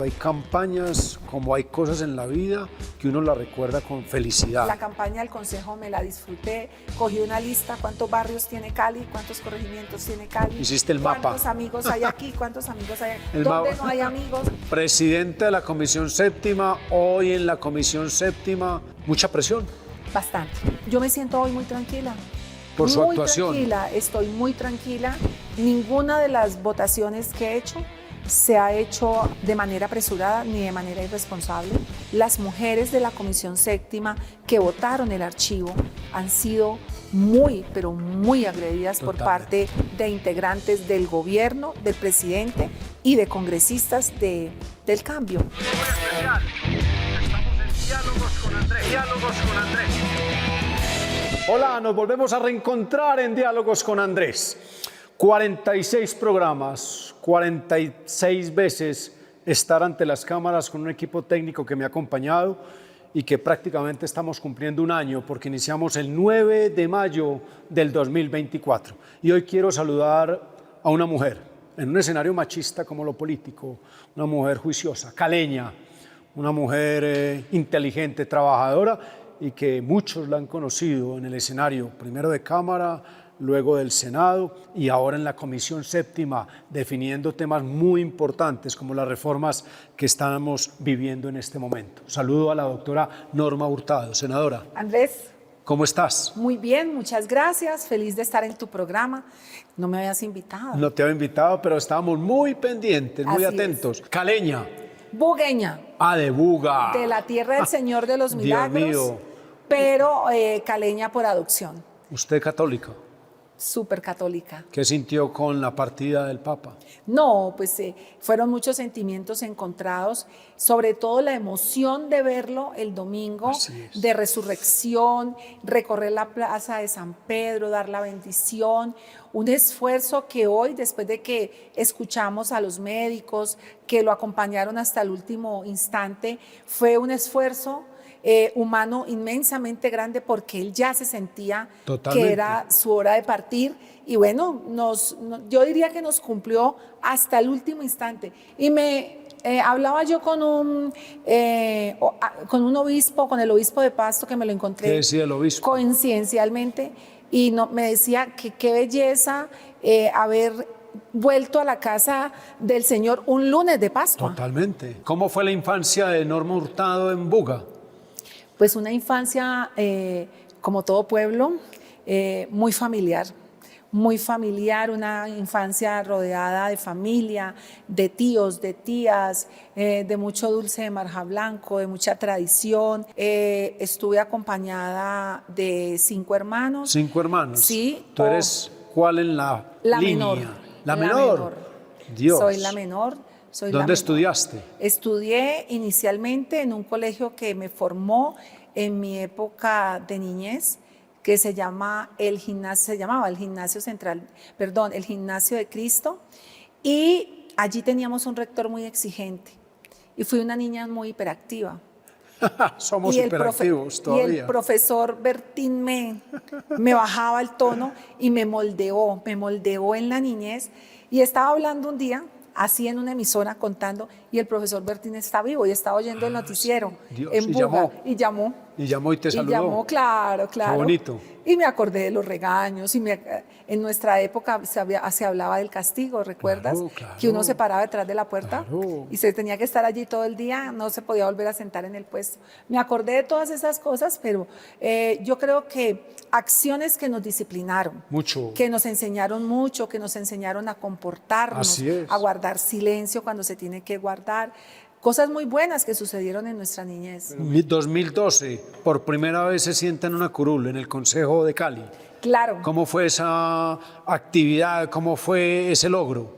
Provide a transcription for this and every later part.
Hay campañas, como hay cosas en la vida, que uno la recuerda con felicidad. La campaña del Consejo me la disfruté, cogí una lista, cuántos barrios tiene Cali, cuántos corregimientos tiene Cali. Hiciste el mapa. ¿Cuántos amigos hay aquí? ¿Cuántos amigos hay aquí? El ¿Dónde mapa. no hay amigos? Presidente de la Comisión Séptima, hoy en la Comisión Séptima, mucha presión. Bastante. Yo me siento hoy muy tranquila. Por su muy actuación. Tranquila, estoy muy tranquila. Ninguna de las votaciones que he hecho se ha hecho de manera apresurada ni de manera irresponsable. Las mujeres de la Comisión Séptima que votaron el archivo han sido muy, pero muy agredidas por parte de integrantes del gobierno, del presidente y de congresistas del cambio. Estamos en Diálogos con Andrés. Diálogos con Andrés. Hola, nos volvemos a reencontrar en Diálogos con Andrés. 46 programas, 46 veces estar ante las cámaras con un equipo técnico que me ha acompañado y que prácticamente estamos cumpliendo un año porque iniciamos el 9 de mayo del 2024. Y hoy quiero saludar a una mujer en un escenario machista como lo político, una mujer juiciosa, caleña, una mujer inteligente, trabajadora y que muchos la han conocido en el escenario, primero de Cámara, luego del Senado y ahora en la Comisión Séptima, definiendo temas muy importantes como las reformas que estamos viviendo en este momento. Saludo a la doctora Norma Hurtado. Senadora. Andrés. ¿Cómo estás? Muy bien, muchas gracias. Feliz de estar en tu programa. No me habías invitado. No te había invitado, pero estábamos muy pendientes, muy atentos. Caleña. Bugueña. Ah, de Buga. De la tierra del Señor de los Milagros. Dios mío. Pero caleña por adopción. ¿Usted católica? Súper católica. ¿Qué sintió con la partida del Papa? No, pues fueron muchos sentimientos encontrados, sobre todo la emoción de verlo el domingo, de resurrección, recorrer la plaza de San Pedro, dar la bendición, un esfuerzo que hoy, después de que escuchamos a los médicos que lo acompañaron hasta el último instante, fue un esfuerzo humano inmensamente grande porque él ya se sentía que era su hora de partir y bueno, yo diría que nos cumplió hasta el último instante. Y hablaba yo con un obispo, con el obispo de Pasto, que me lo encontré. ¿Qué decía el obispo? Coincidencialmente, y me decía que qué belleza haber vuelto a la casa del Señor un lunes de Pascua. Totalmente. ¿Cómo fue la infancia de Norma Hurtado en Buga? Pues una infancia, como todo pueblo, muy familiar, una infancia rodeada de familia, de tíos, de tías, de mucho dulce de marja blanco, de mucha tradición. Estuve acompañada de 5 hermanos. ¿5 hermanos? Sí. ¿Tú eres cuál en la línea? Menor. ¿La menor? Dios. Soy la menor. ¿Dónde estudiaste? Estudié inicialmente en un colegio que me formó en mi época de niñez, que se llamaba el Gimnasio de Cristo, y allí teníamos un rector muy exigente y fui una niña muy hiperactiva. Somos hiperactivos todavía. Y el profesor Bertín me bajaba el tono y me moldeó en la niñez, y estaba hablando un día así en una emisora contando, y el profesor Bertín está vivo y estaba oyendo el noticiero en Buga, y llamó. Y llamó y te saludó. Y llamó, claro. Qué bonito. Y me acordé de los regaños, en nuestra época se hablaba del castigo, ¿recuerdas? Claro. Que uno se paraba detrás de la puerta y se tenía que estar allí todo el día, no se podía volver a sentar en el puesto. Me acordé de todas esas cosas, pero yo creo que acciones que nos disciplinaron, mucho, que nos enseñaron mucho, que nos enseñaron a comportarnos, a guardar silencio cuando se tiene que guardar. Cosas muy buenas que sucedieron en nuestra niñez. 2012, por primera vez se sienta en una curul en el Consejo de Cali. Claro. ¿Cómo fue esa actividad? ¿Cómo fue ese logro?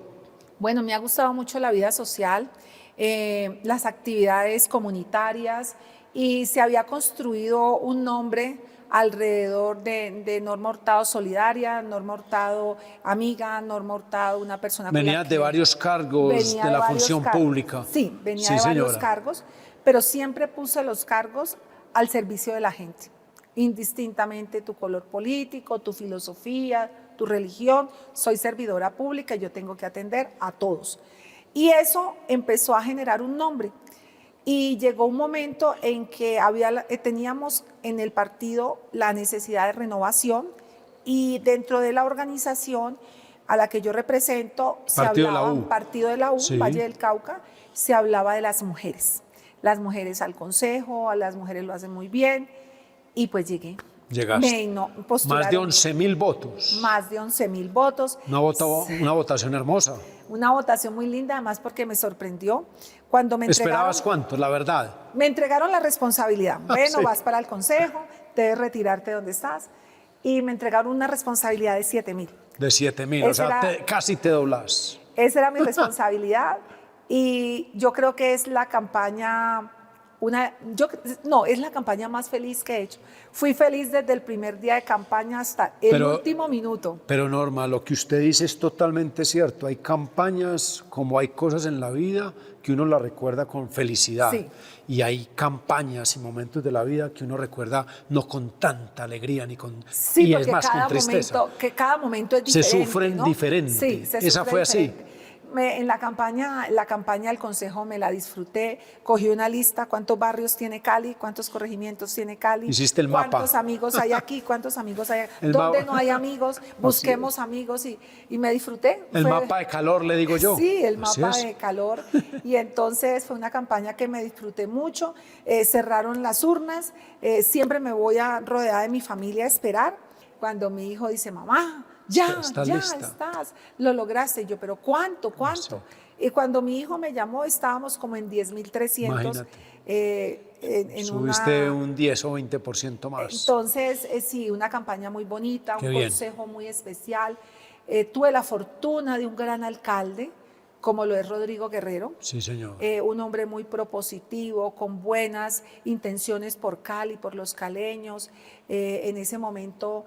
Bueno, me ha gustado mucho la vida social, las actividades comunitarias, y se había construido un nombre alrededor de Norma Hurtado solidaria, Norma Hurtado amiga, Norma Hurtado una persona... Venía de varios cargos de la función pública. Sí, venía de varios cargos, pero siempre puse los cargos al servicio de la gente, indistintamente tu color político, tu filosofía, tu religión. Soy servidora pública y yo tengo que atender a todos. Y eso empezó a generar un nombre. Y llegó un momento en que teníamos en el partido la necesidad de renovación, y dentro de la organización a la que yo represento, Partido de la U, Sí. Valle del Cauca, se hablaba de las mujeres. Las mujeres al consejo, a las mujeres lo hacen muy bien, y pues llegué. Llegaste. Más de 11.000 votos. Más de 11.000 votos. Una votación hermosa. Una votación muy linda, además porque me sorprendió. Cuando me ¿Esperabas cuántos, la verdad? Me entregaron la responsabilidad. Bueno, Sí. vas para el consejo, debes retirarte de donde estás. Y me entregaron una responsabilidad de 7.000. De 7.000, o sea, casi te doblas. Esa era mi responsabilidad. Y yo creo que es la campaña, es la campaña más feliz que he hecho. Fui feliz desde el primer día de campaña hasta el último minuto. Pero Norma, lo que usted dice es totalmente cierto. Hay campañas, como hay cosas en la vida, que uno las recuerda con felicidad. Sí. Y hay campañas y momentos de la vida que uno recuerda no con tanta alegría ni con... Sí, y porque es más, con tristeza. cada momento es diferente. Se sufren ¿no? diferente. Sí, se Esa sufre fue diferente. así. En la campaña del consejo me la disfruté, cogí una lista, cuántos barrios tiene Cali, cuántos corregimientos tiene Cali, hiciste el mapa. Cuántos amigos hay aquí, cuántos amigos hay aquí, El dónde mapa. no hay amigos, busquemos amigos, y me disfruté. El mapa de calor, le digo yo. Sí, el Así mapa es. de calor, y entonces fue una campaña que me disfruté mucho. Cerraron las urnas, siempre me voy rodeada de mi familia a esperar. Cuando mi hijo dice, mamá, ya estás, lo lograste. Y yo, pero ¿cuánto? Sí. Y cuando mi hijo me llamó, estábamos como en 10.300. Subiste un 10 o 20% más. Entonces, sí, una campaña muy bonita, Qué un bien. consejo muy especial. Tuve la fortuna de un gran alcalde, como lo es Rodrigo Guerrero. Sí, señor. Un hombre muy propositivo, con buenas intenciones por Cali, por los caleños. En ese momento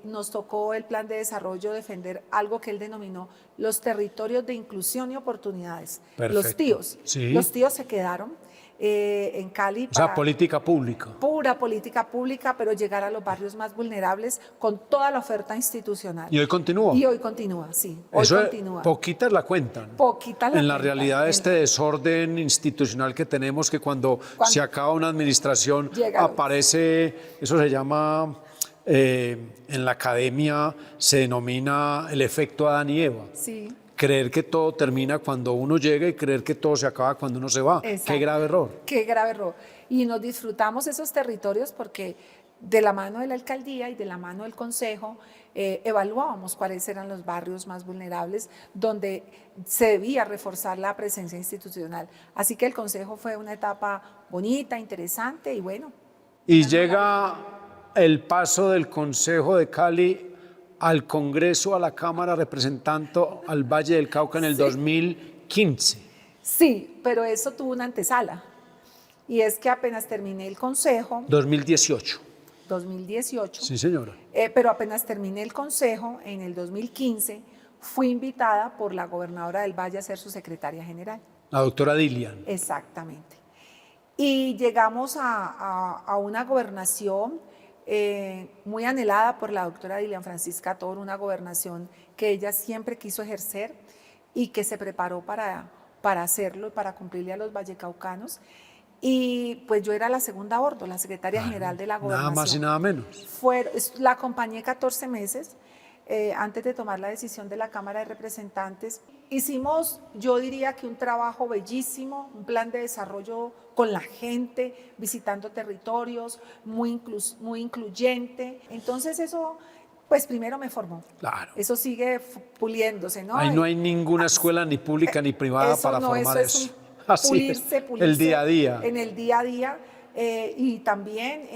nos tocó el plan de desarrollo defender algo que él denominó los territorios de inclusión y oportunidades. Perfecto. Los tíos. Sí. Los tíos se quedaron en Cali. O sea, política pública. Pura política pública, pero llegar a los barrios más vulnerables con toda la oferta institucional. ¿Y hoy continúa? Y hoy continúa, sí. Hoy Eso continúa. Poquitas la cuentan. Poquitas la En la cuentan. realidad, este desorden institucional que tenemos, que cuando se acaba una administración aparece, eso se llama, en la academia se denomina el efecto Adán y Eva. Sí. Creer que todo termina cuando uno llega y creer que todo se acaba cuando uno se va. Exacto. Qué grave error. Qué grave error. Y nos disfrutamos esos territorios porque de la mano de la alcaldía y de la mano del consejo evaluábamos cuáles eran los barrios más vulnerables donde se debía reforzar la presencia institucional. Así que el consejo fue una etapa bonita, interesante y bueno. Y llega el paso del Consejo de Cali al Congreso, a la Cámara, representando al Valle del Cauca en el 2015. Sí, pero eso tuvo una antesala. Y es que apenas terminé el consejo. 2018. 2018. Sí, señora. Pero apenas terminé el consejo, en el 2015, fui invitada por la gobernadora del Valle a ser su secretaria general. La doctora Dilian. Exactamente. Y llegamos a una gobernación muy anhelada por la doctora Dilian Francisca Toro, una gobernación que ella siempre quiso ejercer y que se preparó para hacerlo y para cumplirle a los vallecaucanos. Y pues yo era la segunda Ordo, la secretaria general de la gobernación. Nada más y nada menos. La acompañé 14 meses antes de tomar la decisión de la Cámara de Representantes. Hicimos, yo diría que un trabajo bellísimo, un plan de desarrollo con la gente, visitando territorios, muy incluyente. Entonces eso, pues primero me formó. Claro. Eso sigue puliéndose, ¿no? Ahí no hay ninguna escuela ni pública ni privada para formar eso. Así es, pulirse el día a día. En el día a día y también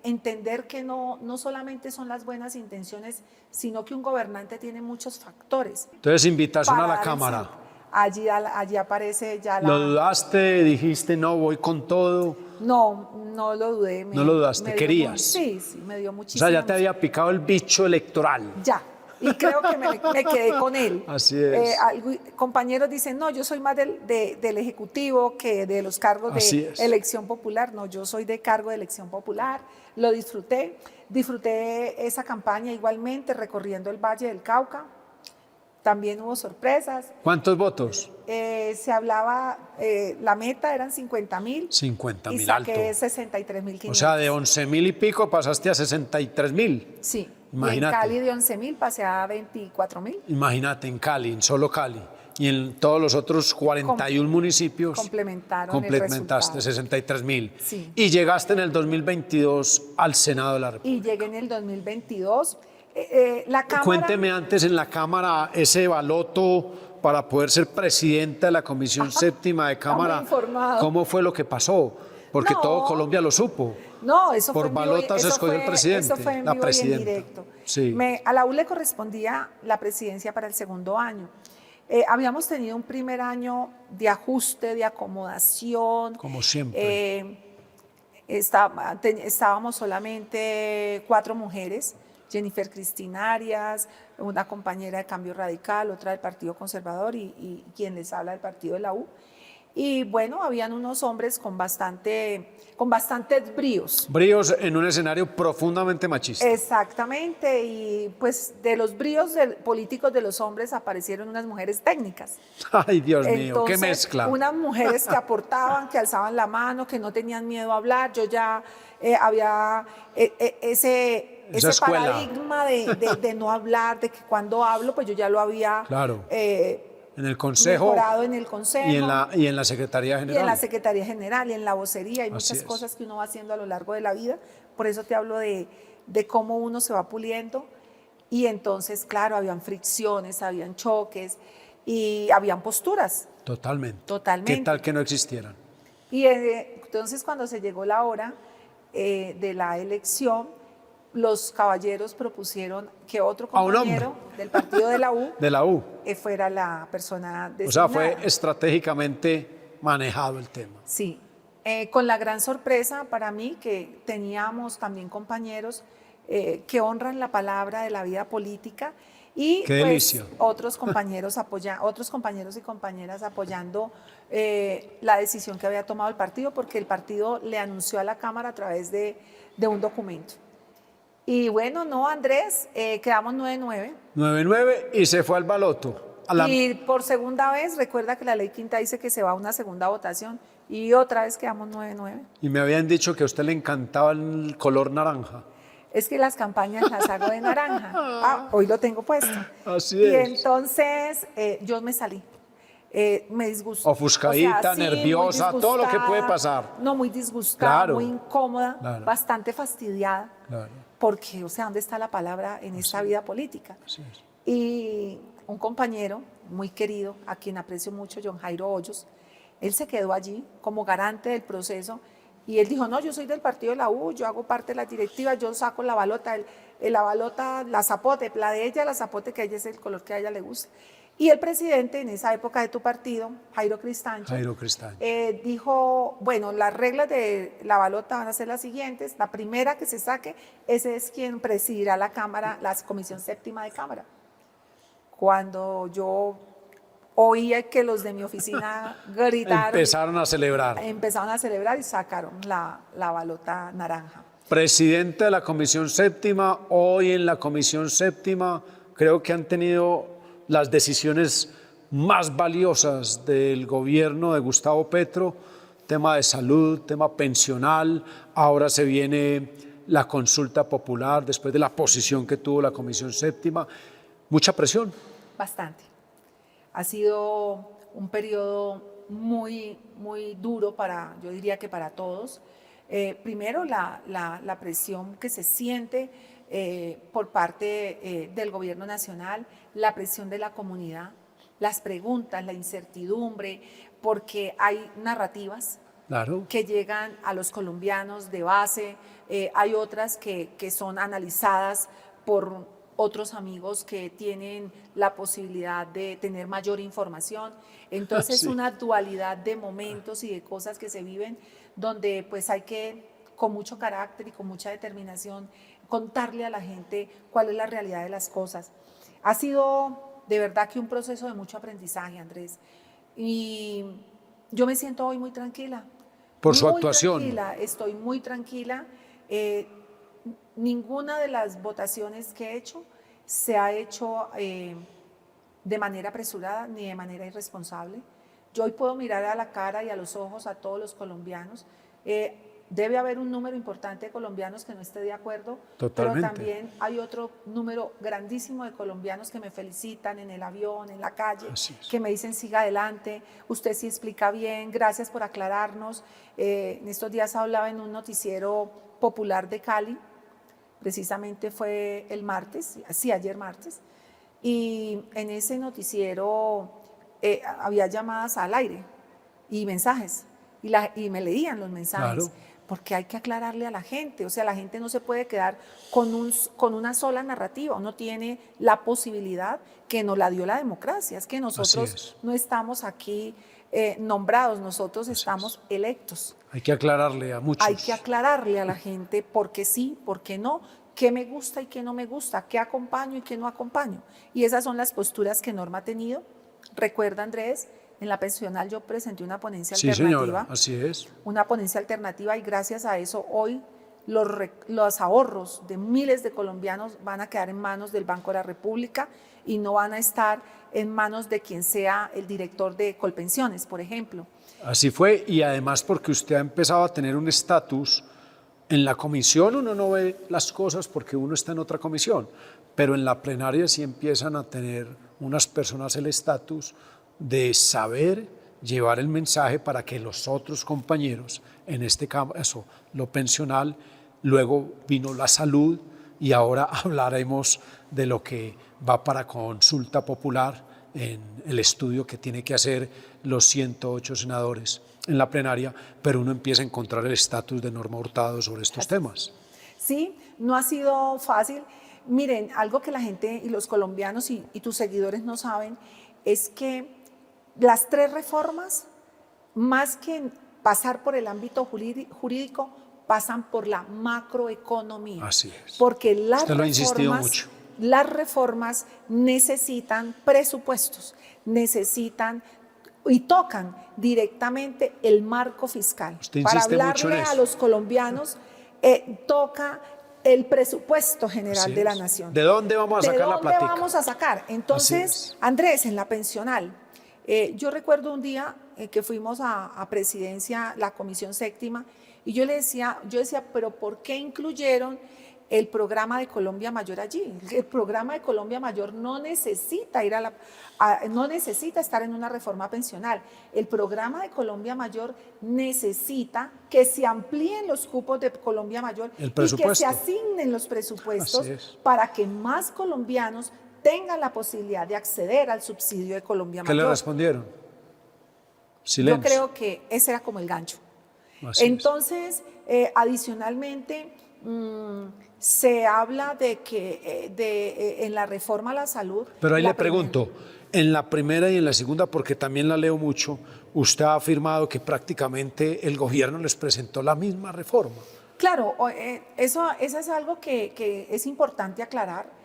entender que no solamente son las buenas intenciones, sino que un gobernante tiene muchos factores. Entonces, invitación a la Cámara. Allí aparece ya la... ¿Lo dudaste? ¿Dijiste no, voy con todo? No lo dudé. ¿No lo dudaste? ¿Querías? Sí, me dio muchísimo. O sea, ya te había picado el bicho electoral. Ya. Y creo que me quedé con él. Así es. Compañeros dicen, no, yo soy más del Ejecutivo que de los cargos de elección popular. No, yo soy de cargo de elección popular. Lo disfruté esa campaña igualmente recorriendo el Valle del Cauca. también hubo sorpresas. ¿Cuántos votos? Se hablaba, la meta eran 50.000. 50.000, y saqué alto. 63.500. O sea, de 11.000 y pico pasaste a 63.000. Sí. Imagínate. Y en Cali de 11.000 pasé a 24.000. Imagínate, en Cali, en solo Cali. Y en todos los otros 41 municipios complementaste 63.000. Sí. Y llegaste en el 2022 al Senado de la República. Y llegué en el 2022. La Cámara... Cuénteme antes en la Cámara ese baloto para poder ser presidenta de la Comisión Séptima de Cámara. Muy informado. ¿Cómo fue lo que pasó? Porque No. todo Colombia lo supo. No, eso Por fue en vivo, balota se escogió el presidente, eso fue en la vivo y en presidenta. directo. Sí. A la U le correspondía la presidencia para el segundo año. Habíamos tenido un primer año de ajuste, de acomodación. Como siempre. Estábamos solamente 4 mujeres, Jennifer Cristina Arias, una compañera de Cambio Radical, otra del Partido Conservador y quien les habla del partido de la U. Y bueno, habían unos hombres con bastantes bríos. Bríos en un escenario profundamente machista. Exactamente, y pues de los bríos políticos de los hombres aparecieron unas mujeres técnicas. Ay, Dios mío, Entonces, qué mezcla. Unas mujeres que aportaban, que alzaban la mano, que no tenían miedo a hablar. Yo ya había ese escuela. paradigma de no hablar, de que cuando hablo, pues yo ya lo había Claro. En el Consejo. mejorado en el Consejo. Y en la Secretaría General. Y en la Secretaría General y en la vocería. Hay Así muchas es. cosas que uno va haciendo a lo largo de la vida. Por eso te hablo de cómo uno se va puliendo. Y entonces, claro, habían fricciones, habían choques y habían posturas. Totalmente. Totalmente. ¿Qué tal que no existieran? Y entonces cuando se llegó la hora de la elección, los caballeros propusieron que otro A un compañero del partido de la U, De la U. fuera la persona designada. O sea, fue estratégicamente manejado el tema. Sí, con la gran sorpresa para mí que teníamos también compañeros que honran la palabra de la vida política y Qué pues, delicia. otros compañeros y compañeras apoyando la decisión que había tomado el partido, porque el partido le anunció a la Cámara a través de un documento. Y bueno, no, Andrés, quedamos 9-9. 9-9 y se fue al baloto. Y por segunda vez, recuerda que la ley quinta dice que se va a una segunda votación y otra vez quedamos 9-9. Y me habían dicho que a usted le encantaba el color naranja. Es que las campañas las hago de naranja. Hoy lo tengo puesto. Así y es. entonces yo me salí. Me disgustó. Ofuscadita, nerviosa, muy todo lo que puede disgustada. pasar. No, muy disgustada, Claro. muy incómoda, Claro. bastante fastidiada. Claro. Porque, o sea, ¿dónde está la palabra en esta vida política? Así es. Y un compañero muy querido, a quien aprecio mucho, John Jairo Hoyos, él se quedó allí como garante del proceso y él dijo, no, yo soy del partido de la U, yo hago parte de la directiva, yo saco la balota, la balota, la zapote, la de ella, la zapote, que a ella es el color que a ella le gusta. Y el presidente en esa época de tu partido, Jairo Cristancho, dijo, bueno, las reglas de la balota van a ser las siguientes. La primera que se saque, ese es quien presidirá la Cámara, la Comisión Séptima de Cámara. Cuando yo oía que los de mi oficina gritaron. Empezaron a celebrar. Empezaron a celebrar y sacaron la balota naranja. Presidente de la Comisión Séptima, hoy en la Comisión Séptima creo que han tenido las decisiones más valiosas del gobierno de Gustavo Petro, tema de salud, tema pensional, ahora se viene la consulta popular después de la posición que tuvo la Comisión Séptima, mucha presión. Bastante. Ha sido un periodo muy, muy duro yo diría que para todos. Primero, la presión que se siente por parte del gobierno nacional, la presión de la comunidad, las preguntas, la incertidumbre, porque hay narrativas Claro. que llegan a los colombianos de base, hay otras que son analizadas por otros amigos que tienen la posibilidad de tener mayor información. Entonces, Sí. una dualidad de momentos y de cosas que se viven, donde pues hay que, con mucho carácter y con mucha determinación, contarle a la gente cuál es la realidad de las cosas. Ha sido de verdad que un proceso de mucho aprendizaje, Andrés. Y yo me siento hoy muy tranquila. Por su muy actuación. Tranquila, estoy muy tranquila. Ninguna de las votaciones que he hecho se ha hecho de manera apresurada ni de manera irresponsable. Yo hoy puedo mirar a la cara y a los ojos a todos los colombianos. Debe haber un número importante de colombianos que no esté de acuerdo, Totalmente. pero también hay otro número grandísimo de colombianos que me felicitan en el avión, en la calle, que me dicen siga adelante, usted sí explica bien, gracias por aclararnos. En estos días hablaba en un noticiero popular de Cali, precisamente fue el martes, sí, ayer martes, y en ese noticiero había llamadas al aire y mensajes, y me leían los mensajes. Claro. Porque hay que aclararle a la gente, o sea, la gente no se puede quedar con una sola narrativa, uno tiene la posibilidad que nos la dio la democracia, es que nosotros no estamos aquí nombrados, nosotros estamos electos. Hay que aclararle a muchos. Hay que aclararle a la gente por qué sí, por qué no, qué me gusta y qué no me gusta, qué acompaño y qué no acompaño. Y esas son las posturas que Norma ha tenido. Recuerda, Andrés, en la pensional yo presenté una ponencia alternativa. Señora, así es. Una ponencia alternativa y gracias a eso hoy los ahorros de miles de colombianos van a quedar en manos del Banco de la República y no van a estar en manos de quien sea el director de Colpensiones, por ejemplo. Así fue, y además porque usted ha empezado a tener un estatus. En la comisión uno no ve las cosas porque uno está en otra comisión, pero en la plenaria sí empiezan a tener unas personas el estatus de saber llevar el mensaje para que los otros compañeros, en este caso lo pensional, luego vino la salud y ahora hablaremos de lo que va para consulta popular en el estudio que tiene que hacer los 108 senadores en la plenaria, pero uno empieza a encontrar el estatus de Norma Hurtado sobre estos temas. Sí, no ha sido fácil. Miren, algo que la gente y los colombianos y tus seguidores no saben es que las tres reformas, más que pasar por el ámbito jurídico, pasan por la macroeconomía. Así es. Porque Usted lo ha insistido mucho. Las reformas necesitan presupuestos, necesitan y tocan directamente el marco fiscal. Usted Para insiste mucho en hablarle eso. a los colombianos, toca el presupuesto general de la nación. ¿De dónde vamos a sacar la platica? ¿De dónde vamos a sacar? Entonces, Andrés, en la pensional, yo recuerdo un día que fuimos a presidencia, la comisión séptima, y yo decía, pero ¿por qué incluyeron el programa de Colombia Mayor allí? El programa de Colombia Mayor no necesita no necesita estar en una reforma pensional. El programa de Colombia Mayor necesita que se amplíen los cupos de Colombia Mayor y que se asignen los presupuestos para que más colombianos tengan la posibilidad de acceder al subsidio de Colombia Mayor. ¿Qué le respondieron? Silencio. Yo creo que ese era como el gancho. Entonces, adicionalmente, se habla de que en la reforma a la salud... Pero ahí le pregunto, en la primera y en la segunda, porque también la leo mucho, usted ha afirmado que prácticamente el gobierno les presentó la misma reforma. Claro, eso es algo que es importante aclarar.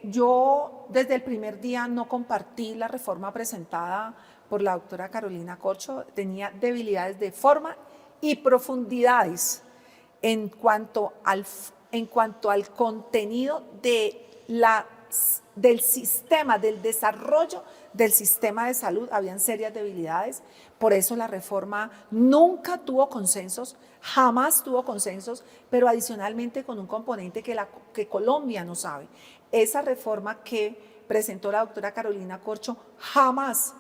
Yo desde el primer día no compartí la reforma presentada por la doctora Carolina Corcho, tenía debilidades de forma y profundidades en cuanto al contenido del sistema, del desarrollo del sistema de salud, habían serias debilidades. Por eso la reforma nunca tuvo consensos, jamás tuvo consensos, pero adicionalmente con un componente que Colombia no sabe. Esa reforma que presentó la doctora Carolina Corcho jamás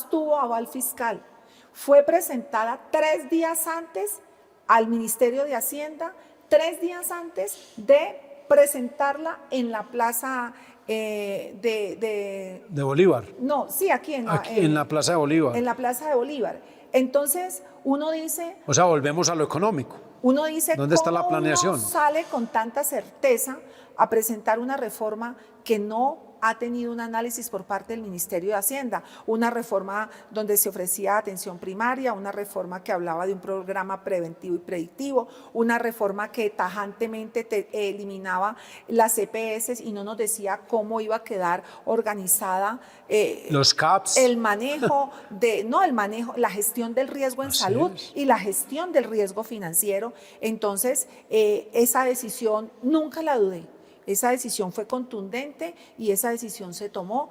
tuvo aval fiscal. Fue presentada 3 días antes al Ministerio de Hacienda, 3 días antes de presentarla en la plaza de Bolívar. No, sí, aquí en la plaza de Bolívar. En la plaza de Bolívar. Entonces, uno dice... O sea, volvemos a lo económico. Uno dice, ¿dónde está la planeación? Uno sale con tanta certeza a presentar una reforma que no ha tenido un análisis por parte del Ministerio de Hacienda, una reforma donde se ofrecía atención primaria, una reforma que hablaba de un programa preventivo y predictivo, una reforma que tajantemente eliminaba las EPS y no nos decía cómo iba a quedar organizada los CAPS, la gestión del riesgo en salud y la gestión del riesgo financiero. Entonces, esa decisión nunca la dudé. Esa decisión fue contundente y esa decisión se tomó.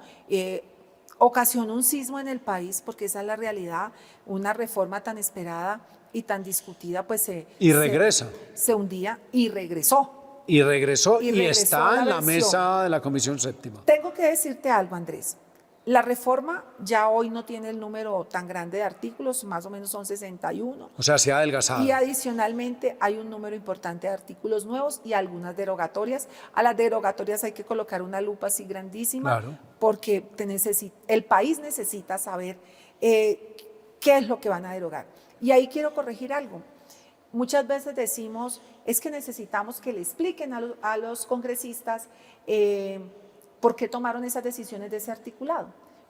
Ocasionó un sismo en el país, porque esa es la realidad. Una reforma tan esperada y tan discutida, pues regresa. Se hundía y regresó. Y regresó y regresó está en la versión. mesa de la Comisión Séptima. Tengo que decirte algo, Andrés. La reforma ya hoy no tiene el número tan grande de artículos, más o menos son 61. O sea, se ha adelgazado. Y adicionalmente hay un número importante de artículos nuevos y algunas derogatorias. A las derogatorias hay que colocar una lupa así grandísima, claro, porque el país necesita saber qué es lo que van a derogar. Y ahí quiero corregir algo. Muchas veces decimos, es que necesitamos que le expliquen a los congresistas por qué tomaron esas decisiones de ese articulado.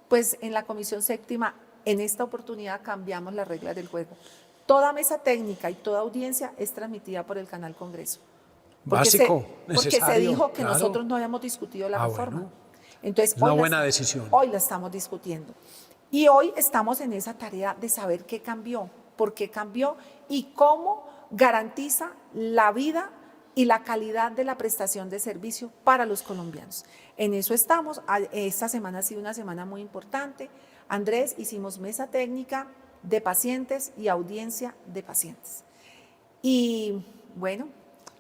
Pues en la Comisión Séptima, en esta oportunidad, cambiamos las reglas del juego. Toda mesa técnica y toda audiencia es transmitida por el canal Congreso. Básico, porque se dijo que nosotros no habíamos discutido la reforma. Bueno. Entonces, Es una buena decisión. Hoy la estamos discutiendo. Y hoy estamos en esa tarea de saber qué cambió, por qué cambió y cómo garantiza la vida y la calidad de la prestación de servicio para los colombianos. En eso estamos. Esta semana ha sido una semana muy importante. Andrés, hicimos mesa técnica de pacientes y audiencia de pacientes. Y bueno.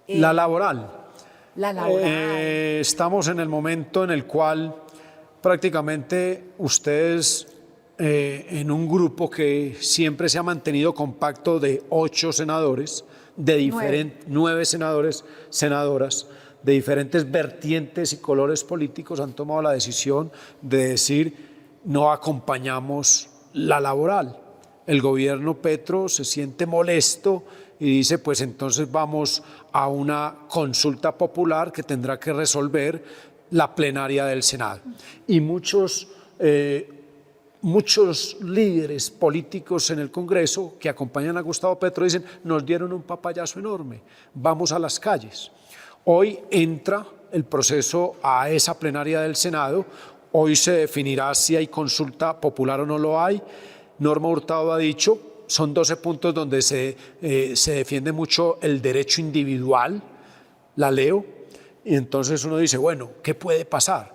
La laboral. La laboral. Estamos en el momento en el cual prácticamente ustedes, en un grupo que siempre se ha mantenido compacto de 8 senadores, de 9 senadores, senadoras, de diferentes vertientes y colores políticos, han tomado la decisión de decir no acompañamos la laboral. El gobierno Petro se siente molesto y dice pues entonces vamos a una consulta popular que tendrá que resolver la plenaria del Senado. Y muchos líderes políticos en el Congreso que acompañan a Gustavo Petro dicen nos dieron un papayazo enorme, vamos a las calles. Hoy entra el proceso a esa plenaria del Senado, hoy se definirá si hay consulta popular o no lo hay. Norma Hurtado ha dicho, son 12 puntos donde se defiende mucho el derecho individual, la leo, y entonces uno dice, bueno, ¿qué puede pasar?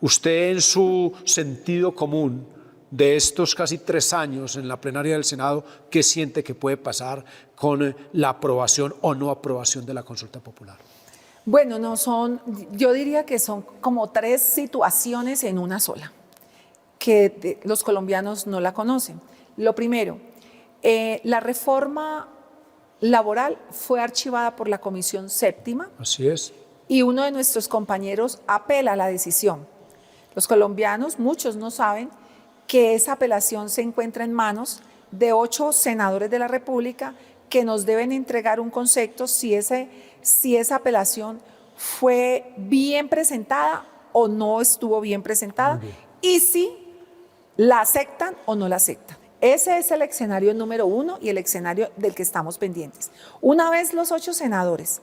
Usted en su sentido común de estos casi 3 años en la plenaria del Senado, ¿qué siente que puede pasar con la aprobación o no aprobación de la consulta popular? Bueno, yo diría que son como 3 situaciones en una sola, que los colombianos no la conocen. Lo primero, la reforma laboral fue archivada por la Comisión Séptima. Así es. Y uno de nuestros compañeros apela a la decisión. Los colombianos, muchos no saben que esa apelación se encuentra en manos de 8 senadores de la República que nos deben entregar un concepto si esa apelación fue bien presentada o no estuvo bien presentada y si la aceptan o no la aceptan. Ese es el escenario número 1 y el escenario del que estamos pendientes. Una vez los 8 senadores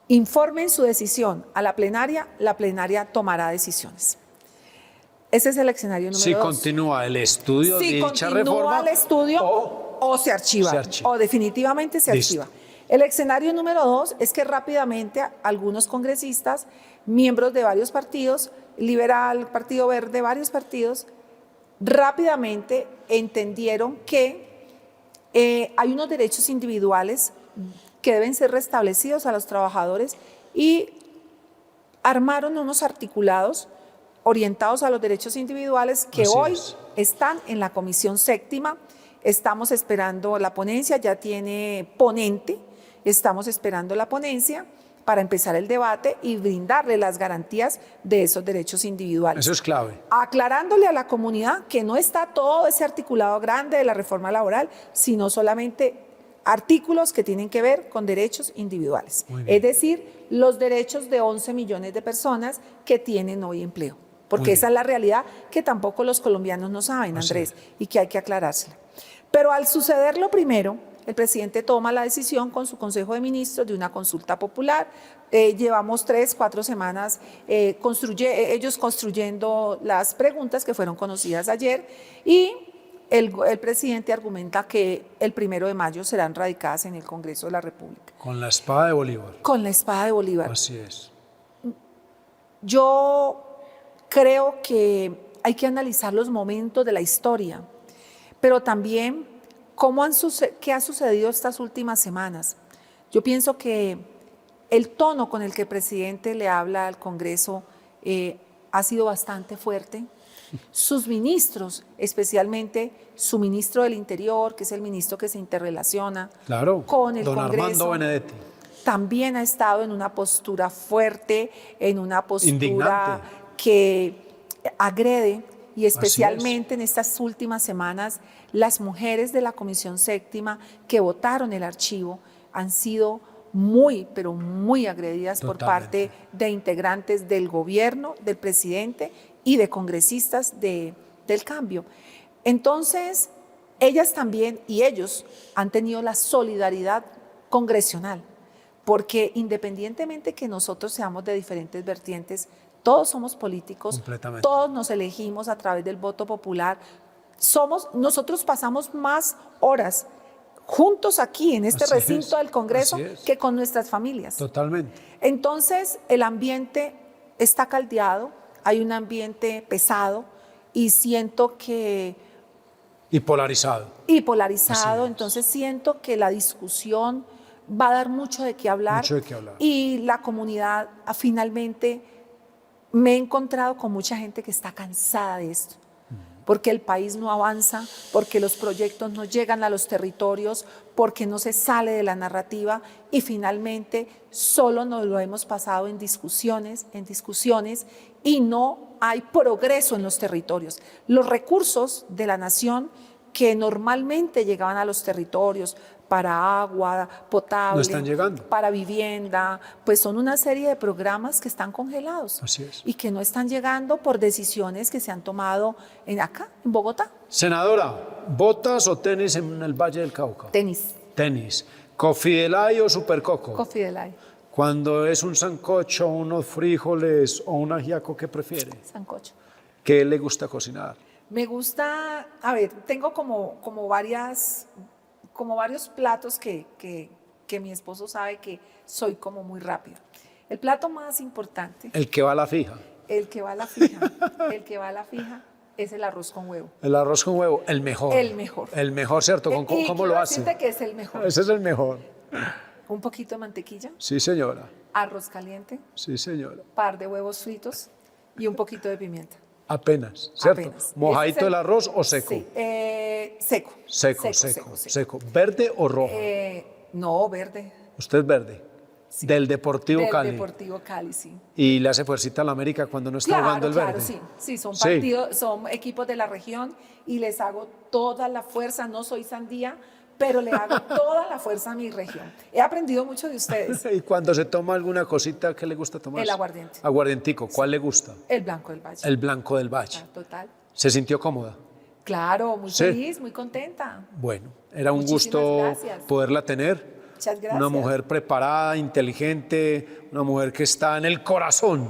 informen su decisión a la plenaria tomará decisiones. Ese es el escenario número 2. Si continúa el estudio de dicha reforma. Si continúa el estudio o se archiva, o definitivamente se archiva. El escenario número 2 es que rápidamente algunos congresistas, miembros de varios partidos, Liberal, Partido Verde, varios partidos, rápidamente entendieron que hay unos derechos individuales que deben ser restablecidos a los trabajadores y armaron unos articulados orientados a los derechos individuales que hoy están en la Comisión Séptima. Estamos esperando la ponencia, ya tiene ponente, estamos esperando la ponencia para empezar el debate y brindarle las garantías de esos derechos individuales. Eso es clave. Aclarándole a la comunidad que no está todo ese articulado grande de la reforma laboral, sino solamente artículos que tienen que ver con derechos individuales. Es decir, los derechos de 11 millones de personas que tienen hoy empleo. Porque esa es la realidad que tampoco los colombianos no saben, Andrés, y que hay que aclarársela. Pero al suceder lo primero, el presidente toma la decisión con su Consejo de Ministros de una consulta popular. Llevamos 3-4 semanas ellos construyendo las preguntas que fueron conocidas ayer y el presidente argumenta que el 1 de mayo serán radicadas en el Congreso de la República. Con la espada de Bolívar. Con la espada de Bolívar. Así es. Yo creo que hay que analizar los momentos de la historia, pero también qué ha sucedido estas últimas semanas. Yo pienso que el tono con el que el presidente le habla al Congreso ha sido bastante fuerte. Sus ministros, especialmente su ministro del Interior, que es el ministro que se interrelaciona con el don Congreso, Armando Benedetti, también ha estado en una postura fuerte, en una postura indignante, que agrede, y especialmente en estas últimas semanas, las mujeres de la Comisión Séptima que votaron el archivo han sido muy, pero muy agredidas por parte de integrantes del gobierno, del presidente y de congresistas del cambio. Entonces, ellas también y ellos han tenido la solidaridad congresional, porque independientemente que nosotros seamos de diferentes vertientes, todos somos políticos, todos nos elegimos a través del voto popular, nosotros pasamos más horas juntos aquí en este recinto del Congreso que con nuestras familias. Totalmente. Entonces, el ambiente está caldeado, hay un ambiente pesado y siento que... Y polarizado. Y polarizado, entonces siento que la discusión va a dar mucho de qué hablar. Mucho de qué hablar. Y la comunidad, finalmente, me he encontrado con mucha gente que está cansada de esto, porque el país no avanza, porque los proyectos no llegan a los territorios, porque no se sale de la narrativa y finalmente solo nos lo hemos pasado en discusiones y no hay progreso en los territorios. Los recursos de la nación que normalmente llegaban a los territorios para agua potable, no están llegando, para vivienda, pues son una serie de programas que están congelados. Así es. Y que no están llegando por decisiones que se han tomado acá, en Bogotá. Senadora, ¿botas o tenis en el Valle del Cauca? Tenis. Tenis. ¿Cofidelay o supercoco? Cofidelay. Cuando es un sancocho, unos frijoles o un ajiaco, ¿qué prefiere? Sancocho. ¿Qué le gusta cocinar? Me gusta, a ver, tengo como varios platos que mi esposo sabe que soy como muy rápido. El plato más importante. El que va a la fija. El que va a la fija. El que va a la fija es el arroz con huevo. El arroz con huevo, el mejor. El mejor. El mejor, ¿cierto? ¿Cómo lo hace? Que es el mejor. Ese es el mejor. Un poquito de mantequilla. Sí, señora. Arroz caliente. Sí, señora. Par de huevos fritos y un poquito de pimienta. Apenas, ¿cierto? Apenas. ¿Mojadito el arroz o seco? Sí, seco. Seco. ¿Verde o rojo? No, verde. ¿Usted es verde? Sí. Del Deportivo Cali. Del Deportivo Cali, sí. ¿Y le hace fuercita a la América cuando no está jugando el verde? Claro, sí, son partidos, son equipos de la región y les hago toda la fuerza, no soy sandía, pero le hago toda la fuerza a mi región. He aprendido mucho de ustedes. ¿Y cuando se toma alguna cosita, qué le gusta tomar? El aguardiente. Aguardientico, ¿cuál le gusta? El blanco del Valle. El blanco del Valle. Total. ¿Se sintió cómoda? Claro, muy feliz, muy contenta. Bueno, era un Muchísimas gusto gracias. poderla tener. Muchas gracias. Una mujer preparada, inteligente, una mujer que está en el corazón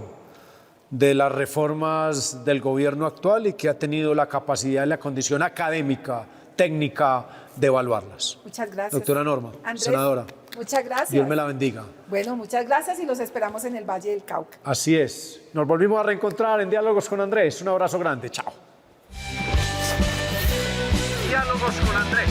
de las reformas del gobierno actual y que ha tenido la capacidad y la condición académica, técnica de evaluarlas. Muchas gracias. Doctora Norma, Andrés, senadora. Muchas gracias. Dios me la bendiga. Bueno, muchas gracias y los esperamos en el Valle del Cauca. Así es. Nos volvimos a reencontrar en Diálogos con Andrés. Un abrazo grande. Chao. Diálogos con Andrés.